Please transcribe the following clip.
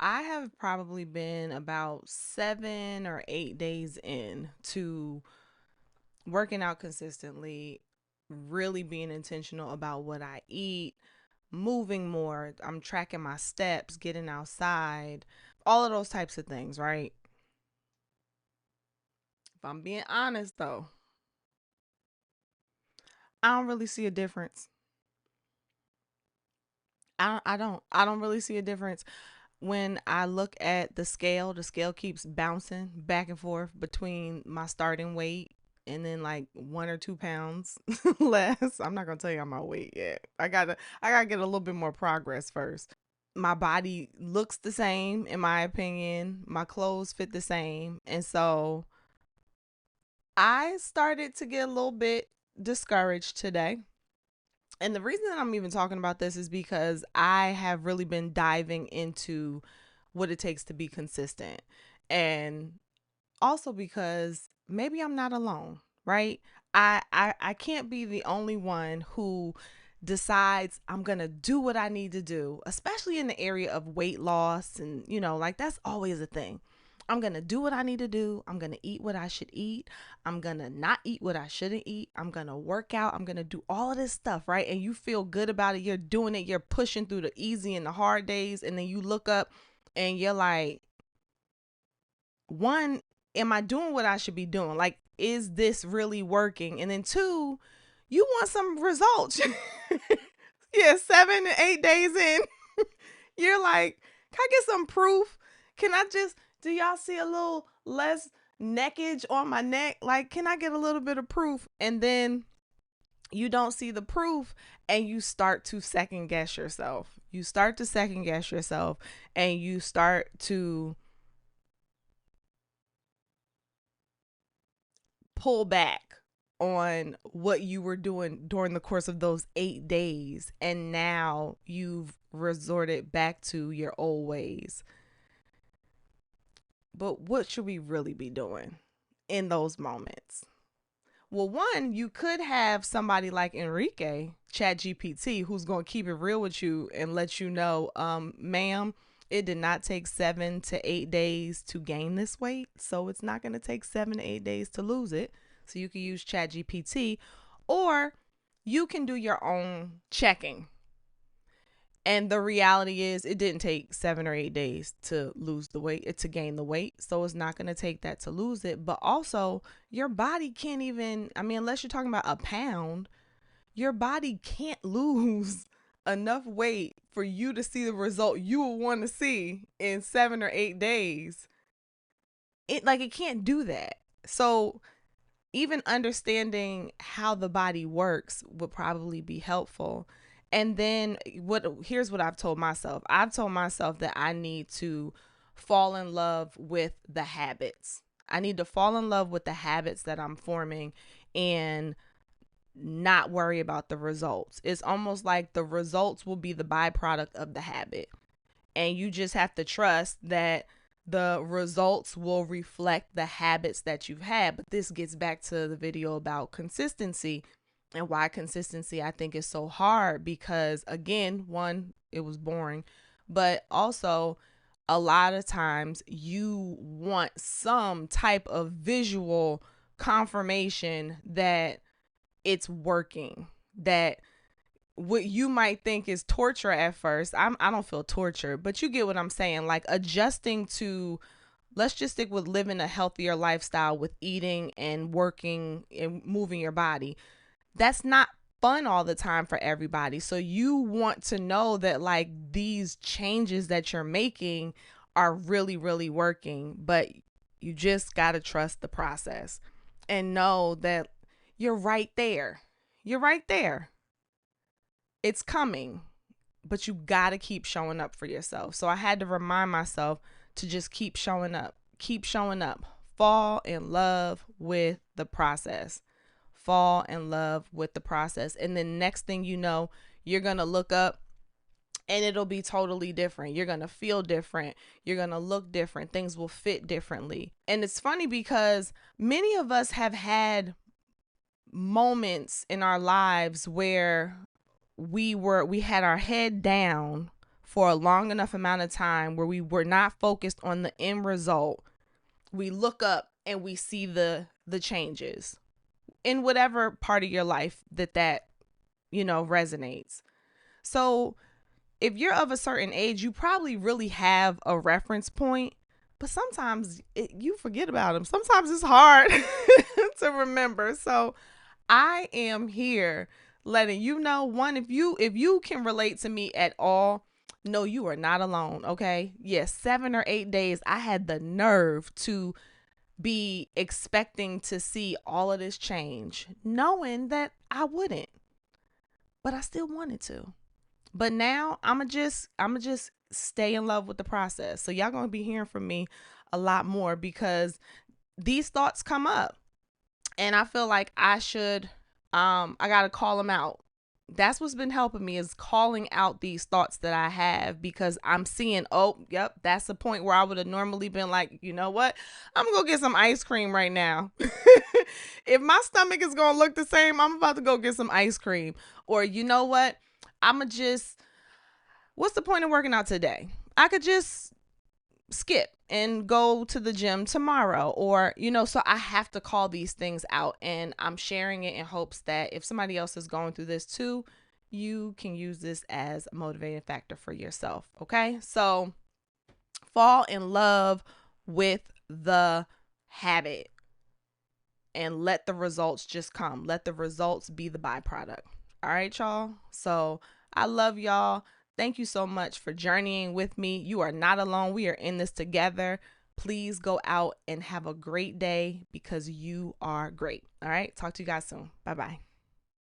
I have probably been about 7 or 8 days in to working out consistently, really being intentional about what I eat, moving more. I'm tracking my steps, getting outside, all of those types of things, right? If I'm being honest though, I don't really see a difference. I don't really see a difference when I look at the scale keeps bouncing back and forth between my starting weight and then like 1 or 2 pounds less. I'm not gonna tell you I'm my weight yet. I gotta get a little bit more progress first. My body looks the same in my opinion. My clothes fit the same. And so I started to get a little bit discouraged today. And the reason that I'm even talking about this is because I have really been diving into what it takes to be consistent. And also because maybe I'm not alone, right? I can't be the only one who decides I'm going to do what I need to do, especially in the area of weight loss. And, like that's always a thing. I'm going to do what I need to do. I'm going to eat what I should eat. I'm going to not eat what I shouldn't eat. I'm going to work out. I'm going to do all of this stuff, right? And you feel good about it. You're doing it. You're pushing through the easy and the hard days. And then you look up and you're like, one, am I doing what I should be doing? Like, is this really working? And then two, you want some results. Yeah, 7 to 8 days in, you're like, can I get some proof? Can I just, do y'all see a little less neckage on my neck? Like, can I get a little bit of proof? And then you don't see the proof and you start to second guess yourself. You start to second guess yourself and you start to pull back on what you were doing during the course of those 8 days. And now you've resorted back to your old ways. But what should we really be doing in those moments? Well, one, you could have somebody like Enrique, ChatGPT, who's going to keep it real with you and let you know, ma'am, it did not take 7 to 8 days to gain this weight. So it's not going to take 7 to 8 days to lose it. So you can use ChatGPT, or you can do your own checking. And the reality is, it didn't take 7 or 8 days to lose the weight, to gain the weight. So it's not going to take that to lose it. But also, your body can't even, I mean, unless you're talking about a pound, your body can't lose enough weight for you to see the result you will want to see in 7 or 8 days. It can't do that. So even understanding how the body works would probably be helpful. And then here's what I've told myself. I've told myself that I need to fall in love with the habits. I need to fall in love with the habits that I'm forming and not worry about the results. It's almost like the results will be the byproduct of the habit. And you just have to trust that the results will reflect the habits that you've had. But this gets back to the video about consistency and why consistency I think is so hard, because again, one, it was boring, but also a lot of times you want some type of visual confirmation that it's working, that what you might think is torture at first. I don't feel torture, but you get what I'm saying. Like adjusting to, let's just stick with living a healthier lifestyle with eating and working and moving your body. That's not fun all the time for everybody. So you want to know that like these changes that you're making are really, really working, but you just got to trust the process and know that you're right there. You're right there. It's coming, but you got to keep showing up for yourself. So I had to remind myself to just keep showing up, keep showing up, fall in love with the process, fall in love with the process. And then next thing you know, you're going to look up and it'll be totally different. You're going to feel different. You're going to look different. Things will fit differently. And it's funny because many of us have had moments in our lives where we had our head down for a long enough amount of time where we were not focused on the end result, we look up and we see the changes in whatever part of your life that resonates. So if you're of a certain age, you probably really have a reference point, but sometimes you forget about them. Sometimes it's hard to remember. So I am here letting you know, one, if you can relate to me at all, no, you are not alone. Okay. Yes, 7 or 8 days I had the nerve to be expecting to see all of this change, knowing that I wouldn't, but I still wanted to. But now I'ma just stay in love with the process. So y'all gonna be hearing from me a lot more because these thoughts come up, and I feel like I gotta call them out. That's what's been helping me, is calling out these thoughts that I have, because I'm seeing, oh, yep, that's the point where I would have normally been like, you know what? I'm gonna go get some ice cream right now. If my stomach is gonna look the same, I'm about to go get some ice cream. Or you know what? I'ma just, what's the point of working out today? I could just skip and go to the gym tomorrow. Or so I have to call these things out, and I'm sharing it in hopes that if somebody else is going through this too, you can use this as a motivating factor for yourself. Okay, so fall in love with the habit and let the results just come. Let the results be the byproduct. All right, y'all. So I love y'all. Thank you so much for journeying with me. You are not alone. We are in this together. Please go out and have a great day, because you are great. All right. Talk to you guys soon. Bye-bye.